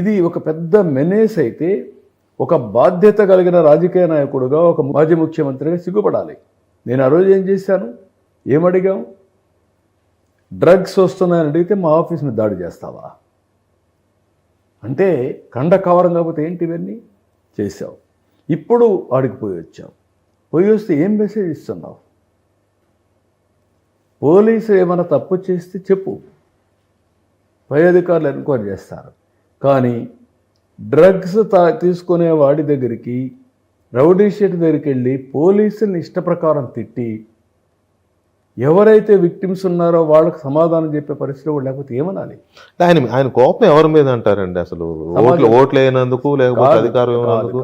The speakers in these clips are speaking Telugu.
ఇది ఒక పెద్ద మెనేస్ అయితే ఒక బాధ్యత కలిగిన రాజకీయ నాయకుడుగా, ఒక మాజీ ముఖ్యమంత్రిగా సిగ్గుపడాలి. నేను ఆ రోజు ఏం చేశాను, ఏమడిగాం? డ్రగ్స్ వస్తున్నాయని అడిగితే మా ఆఫీస్ మీద దాడి చేస్తావా అంటే కండ కవరం కాకపోతే ఏంటి ఇవన్నీ చేసావు. ఇప్పుడు వాడికి పోయి వచ్చావు. పోయి వస్తే ఏం మెసేజ్ ఇస్తున్నావు? పోలీసు ఏమైనా తప్పు చేస్తే చెప్పు, పై అధికారులు ఎన్క్వైరీ చేస్తారు. కానీ డ్రగ్స్ తీసుకునే వాడి దగ్గరికి, రౌడీ షీట్ దగ్గరికి వెళ్ళి పోలీసుని ఇష్టప్రకారం తిట్టి ఎవరైతే విక్టిమ్స్ ఉన్నారో వాళ్ళకి సమాధానం చెప్పే పరిస్థితి కూడా లేకపోతే ఏమనాలి? ఆయన కోపం ఎవరి మీద అంటారండి? అసలు ఓట్లు అయినందుకు, లేకపోతే అధికారం కాదు.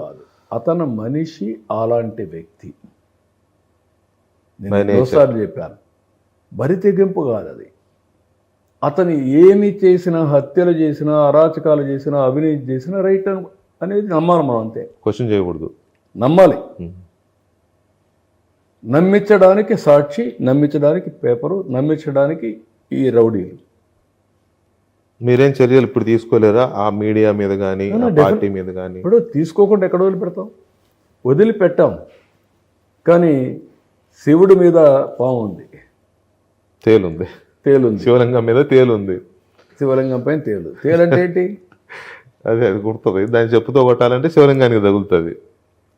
అతను మనిషి అలాంటి వ్యక్తి. నేను ఎన్నోసార్లు చెప్పాను, బరి తెగింపు కాదు అది. అతను ఏమి చేసినా, హత్యలు చేసినా, అరాచకాలు చేసినా, అవినీతి చేసినా రైట్ అనేది నమ్మాలి. మనం అంతే, క్వశ్చన్ చేయకూడదు, నమ్మాలి. నమ్మించడానికి సాక్షి, నమ్మించడానికి పేపరు, నమ్మించడానికి ఈ రౌడీలు. మీరేం చర్యలు ఇప్పుడు తీసుకోలేరా ఆ మీడియా మీద కానీ, పార్టీ మీద కానీ? ఇప్పుడు తీసుకోకుండా ఎక్కడ వదిలిపెడతాం? వదిలిపెట్టాం. కానీ శివుడి మీద పాము ఉంది, తేలుంది. శివలింగం మీద తేలుంది. శివలింగం పైన తేలంటే ఏంటి? అదే అది గుర్తుంది. దాన్ని చెప్పుతో కొట్టాలంటే శివలింగానికి తగులుతుంది.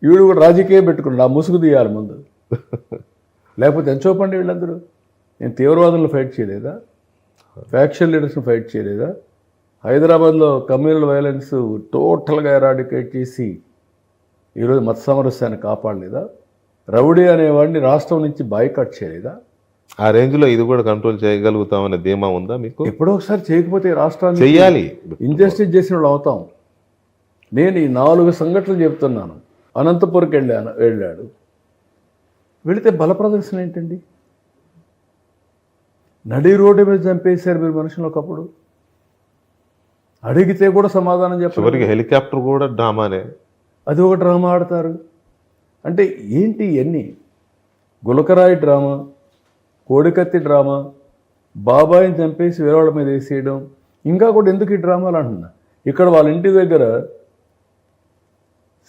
వీడు కూడా రాజకీయం పెట్టుకున్నాడు, ఆ ముసుగు తీయాలి ముందు. లేకపోతే ఎంత చూపండి వీళ్ళందరూ. నేను తీవ్రవాదులను ఫైట్ చేయలేదా? ఫ్యాక్షన్ లీడర్స్ని ఫైట్ చేయలేదా? హైదరాబాద్లో కమ్యూనల్ వైలెన్స్ టోటల్గా ఎరాడికేట్ చేసి ఈరోజు మత సామరస్యాన్ని కాపాడలేదా? రౌడీ అనేవాడిని రాష్ట్రం నుంచి బాయ్కాట్ చేయలేదా? ఆ రేంజ్లో ఇది కూడా కంట్రోల్ చేయగలుగుతామనే ధీమా ఉందా మీకు? ఎప్పుడో ఒకసారి చేయకపోతే రాష్ట్రాన్ని చెయ్యాలి. ఇంజస్టిస్ చేసిన వాళ్ళు అవుతాం. నేను ఈ 4 సంఘటనలు చెప్తున్నాను. అనంతపురంకి వెళ్ళాడు. వెళితే బల ప్రదర్శన ఏంటండి? నడి రోడ్డు మీద చంపేశారు మీరు మనుషులు. ఒకప్పుడు అడిగితే కూడా సమాధానం చెప్పారు. హెలికాప్టర్ కూడా డ్రామానే, అది ఒక డ్రామా ఆడతారు. అంటే ఏంటి ఇవన్నీ? గులకరాయి డ్రామా, కోడికత్తి డ్రామా, బాబాయిని చంపేసి వేరే వాళ్ళ మీద వేసేయడం. ఇంకా కూడా ఎందుకు ఈ డ్రామాలు అంటున్నా? ఇక్కడ వాళ్ళ ఇంటి దగ్గర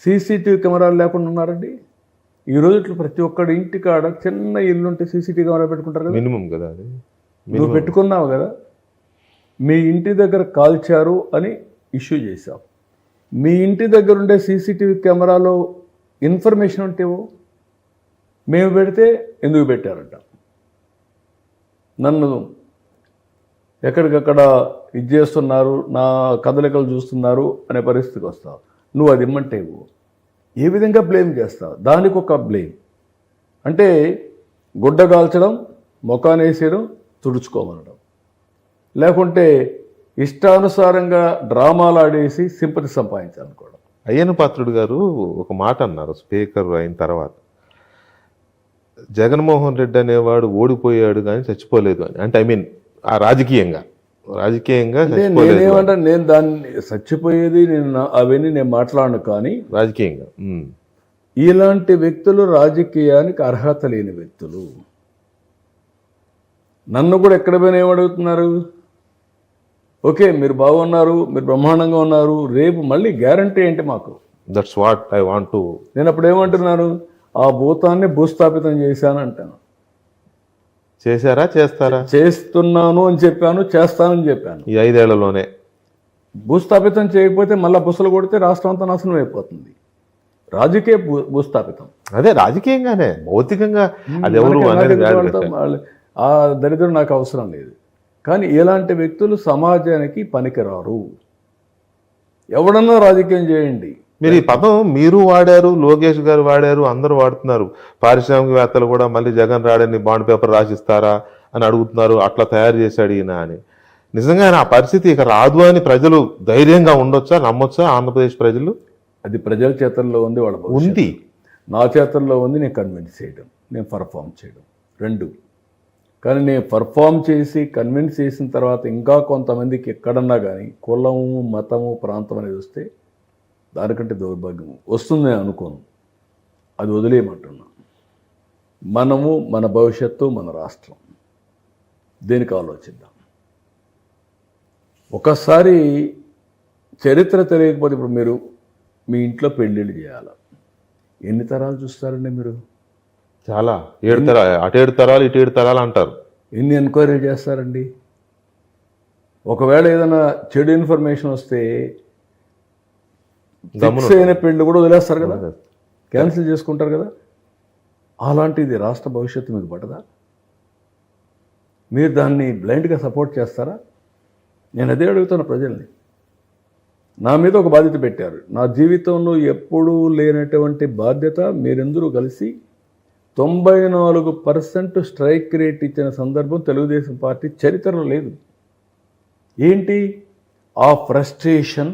సీసీటీవీ కెమెరాలు లేకుండా ఉన్నారండి. ఈ రోజుట్లో ప్రతి ఒక్కడి ఇంటి కాడ చిన్న ఇల్లు ఉంటే సీసీటీవీ కెమెరా పెట్టుకుంటారు కదా. మినిమం కదా అది. నువ్వు పెట్టుకున్నావు కదా. మీ ఇంటి దగ్గర కాల్చారు అని ఇష్యూ చేశావు. మీ ఇంటి దగ్గర ఉండే సీసీటీవీ కెమెరాలో ఇన్ఫర్మేషన్ ఉంటేవో మేము పెడితే ఎందుకు పెట్టారంట. నన్ను ఎక్కడికక్కడ ఇది చేస్తున్నారు, నా కదలికలు చూస్తున్నారు అనే పరిస్థితికి వస్తావు. నువ్వు అది ఇమ్మంటే ఏ విధంగా బ్లేమ్ చేస్తావు? దానికి ఒక బ్లేమ్ అంటే గుడ్డ కాల్చడం, మొఖాన్ని వేసేయడం, తుడుచుకోమనడం, లేకుంటే ఇష్టానుసారంగా డ్రామాలు ఆడేసి సింపతి సంపాదించాలనుకోవడం. అయ్యన్న పాత్రుడు గారు ఒక మాట అన్నారు స్పీకర్ అయిన తర్వాత, జగన్మోహన్ రెడ్డి అనేవాడు ఓడిపోయాడు కానీ చచ్చిపోలేదు అని. అంటే ఐ మీన్ ఆ రాజకీయంగా నేనేమంటా, నేను దాన్ని చచ్చిపోయేది అవన్నీ నేను మాట్లాడను. కానీ రాజకీయంగా ఇలాంటి వ్యక్తులు రాజకీయానికి అర్హత లేని వ్యక్తులు. నన్ను కూడా ఎక్కడ పోయినా ఏమడుగుతున్నారు? ఓకే, మీరు బాగున్నారు, మీరు బ్రహ్మాండంగా ఉన్నారు, రేపు మళ్ళీ గ్యారంటీ ఏంటి మాకు? That's what I want to. నేను అప్పుడు ఏమంటున్నాను? ఆ భూతాన్ని భూస్థాపితం చేశాను అంటాను. చేశారా? చేస్తారా? చేస్తున్నాను అని చెప్పాను, చేస్తానని చెప్పాను. ఈ 5 ఏళ్లలోనే భూస్థాపితం చేయకపోతే మళ్ళీ బుసలు కొడితే రాష్ట్రం అంతా నాశనం అయిపోతుంది. రాజకీయ భూస్థాపితం. అదే రాజకీయంగానే, భౌతికంగా అది ఎవరు ఆ దరిద్రం నాకు అవసరం లేదు. కానీ ఇలాంటి వ్యక్తులు సమాజానికి పనికిరారు. ఎవడన్నా రాజకీయం చేయండి. మీరు ఈ పదం మీరు వాడారు, లోకేష్ గారు వాడారు, అందరూ వాడుతున్నారు. పారిశ్రామికవేత్తలు కూడా మళ్ళీ జగన్ రాడని బాండ్ పేపర్ రాసిస్తారా అని అడుగుతున్నారు. అట్లా తయారు చేశాడు ఈయన అని. నిజంగా ఆ పరిస్థితి ఇక రాదు అని ప్రజలు ధైర్యంగా ఉండొచ్చా, నమ్మొచ్చా? ఆంధ్రప్రదేశ్ ప్రజలు అది ప్రజల చేతుల్లో ఉంది, వాళ్ళ ఉంది. నా చేతుల్లో ఉంది. నేను కన్విన్స్ చేయడం, నేను పర్ఫామ్ చేయడం 2. కానీ నేను పర్ఫామ్ చేసి కన్విన్స్ చేసిన తర్వాత ఇంకా కొంతమందికి ఎక్కడన్నా కానీ కులము, మతము, ప్రాంతం అనేది వస్తే దానికంటే దౌర్భాగ్యం వస్తుంది నేను అనుకోను. అది వదిలేయమంటున్నా. మనము, మన భవిష్యత్తు, మన రాష్ట్రం, దేనికి ఆలోచిద్దాం. ఒకసారి చరిత్ర తెలియకపోతే ఇప్పుడు మీరు మీ ఇంట్లో పెళ్ళిళ్ళు చేయాలి, ఎన్ని తరాలు చూస్తారండి మీరు? చాలా 7 తరాలు, అటు 7 తరాలు ఇటు 7 తరాలు అంటారు. ఎన్ని ఎంక్వైరీలు చేస్తారండి? ఒకవేళ ఏదైనా చెడు ఇన్ఫర్మేషన్ వస్తే ఫిక్స్ అయిన పెళ్ళి కూడా వదిలేస్తారు కదా, క్యాన్సిల్ చేసుకుంటారు కదా. అలాంటిది రాష్ట్ర భవిష్యత్తు మీకు పడదా? మీరు దాన్ని బ్లైండ్గా సపోర్ట్ చేస్తారా? నేను అదే అడుగుతున్న ప్రజల్ని. నా మీద ఒక బాధ్యత పెట్టారు, నా జీవితంలో ఎప్పుడూ లేనటువంటి బాధ్యత. మీరందరూ కలిసి 94% స్ట్రైక్ రేట్ ఇచ్చిన సందర్భం తెలుగుదేశం పార్టీ చరిత్రలో లేదు. ఏంటి ఆ ఫ్రస్ట్రేషన్,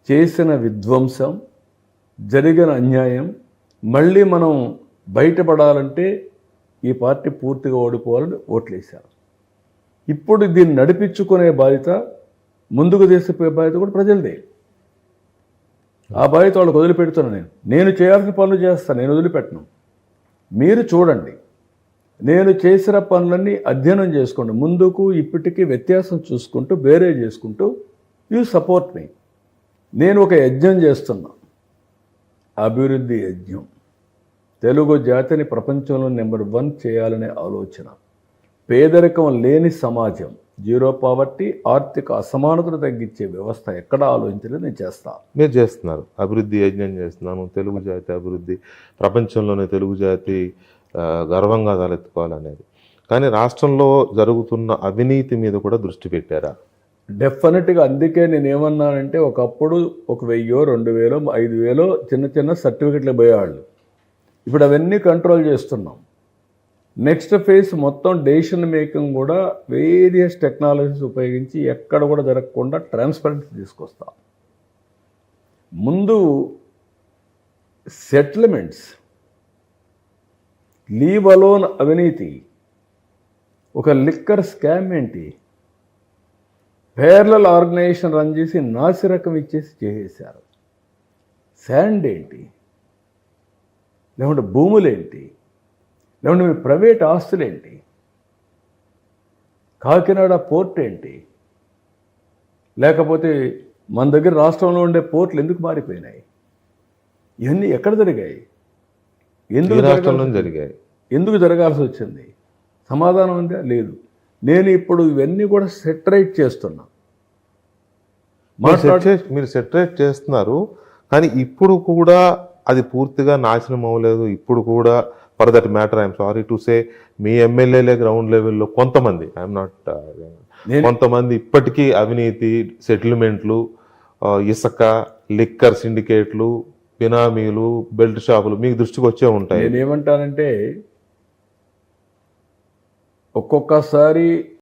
చేసిన విధ్వంసం, జరిగిన అన్యాయం మళ్ళీ మనం బయటపడాలంటే ఈ పార్టీ పూర్తిగా ఓడిపోవాలని ఓట్లేశారు. ఇప్పుడు దీన్ని నడిపించుకునే బాధ్యత, ముందుకు తీసుకుపోయే బాధ్యత కూడా ప్రజలదే. ఆ బాధ్యత వాళ్ళకి వదిలిపెడుతున్నాను. నేను చేయాల్సిన పనులు చేస్తాను, నేను వదిలిపెట్టను. మీరు చూడండి, నేను చేసిన పనులన్నీ అధ్యయనం చేసుకోండి, ముందుకు ఇప్పటికీ వ్యత్యాసం చూసుకుంటూ వేరే చేసుకుంటూ యూ సపోర్ట్ మీ. నేను ఒక యజ్ఞం చేస్తున్నా, అభివృద్ధి యజ్ఞం. తెలుగు జాతిని ప్రపంచంలో నెంబర్ 1 చేయాలనే ఆలోచన. పేదరికం లేని సమాజం, జీరో పావర్టీ, ఆర్థిక అసమానతను తగ్గించే వ్యవస్థ ఎక్కడ ఆలోచించలేదు, నేను చేస్తా. మీరు చేస్తున్నారు, అభివృద్ధి యజ్ఞం చేస్తున్నాను, తెలుగు జాతి అభివృద్ధి, ప్రపంచంలోనే తెలుగు జాతి గర్వంగా తలెత్తుకోవాలనేది. కానీ రాష్ట్రంలో జరుగుతున్న అవినీతి మీద కూడా దృష్టి పెట్టారా? డెఫినెట్గా. అందుకే నేను ఏమన్నానంటే, ఒకప్పుడు 1000, 2000, 5000 చిన్న చిన్న సర్టిఫికెట్లు పోయేవాళ్ళు. ఇప్పుడు అవన్నీ కంట్రోల్ చేస్తున్నాం. నెక్స్ట్ ఫేజ్ మొత్తం డెసిషన్ మేకింగ్ కూడా వేరియస్ టెక్నాలజీస్ ఉపయోగించి ఎక్కడ కూడా జరగకుండా ట్రాన్స్పరెన్సీ తీసుకొస్తాం. ముందు సెటిల్మెంట్స్, లీవ్ అలోన్ అవినీతి, ఒక లిక్కర్ స్కామ్ ఏంటి, పేర్లల్ ఆర్గనైజేషన్ రన్ చేసి నాసిరకం ఇచ్చేసి చేసేశారు. శాండ్ ఏంటి, లేకుంటే భూములేంటి, లేకుంటే మీ ప్రైవేట్ ఆస్తులేంటి, కాకినాడ పోర్ట్ ఏంటి, లేకపోతే మన దగ్గర రాష్ట్రంలో ఉండే పోర్ట్లు ఎందుకు మారిపోయినాయి? ఇవన్నీ ఎక్కడ జరిగాయి? రాష్ట్రంలో జరిగాయి, ఎందుకు జరగాల్సి వచ్చింది? సమాధానం ఉందా? లేదు. నేను ఇప్పుడు ఇవన్నీ కూడా సెటరేట్ చేస్తున్నా. మీరు సెటరేట్ చేస్తున్నారు, కానీ ఇప్పుడు కూడా అది పూర్తిగా నాశనం అవ్వలేదు. ఇప్పుడు కూడా for that matter, I'm sorry to say, మీ ఎమ్మెల్యేలే గ్రౌండ్ లెవెల్లో కొంతమంది, ఐఎమ్ నాట్, కొంతమంది ఇప్పటికీ అవినీతి, సెటిల్మెంట్లు, ఇసుక, లిక్కర్ సిండికేట్లు, బినామీలు, బెల్ట్ షాపులు మీకు దృష్టికి వచ్చే ఉంటాయి. నేనేమంటానంటే, ఒక్కొక్కసారి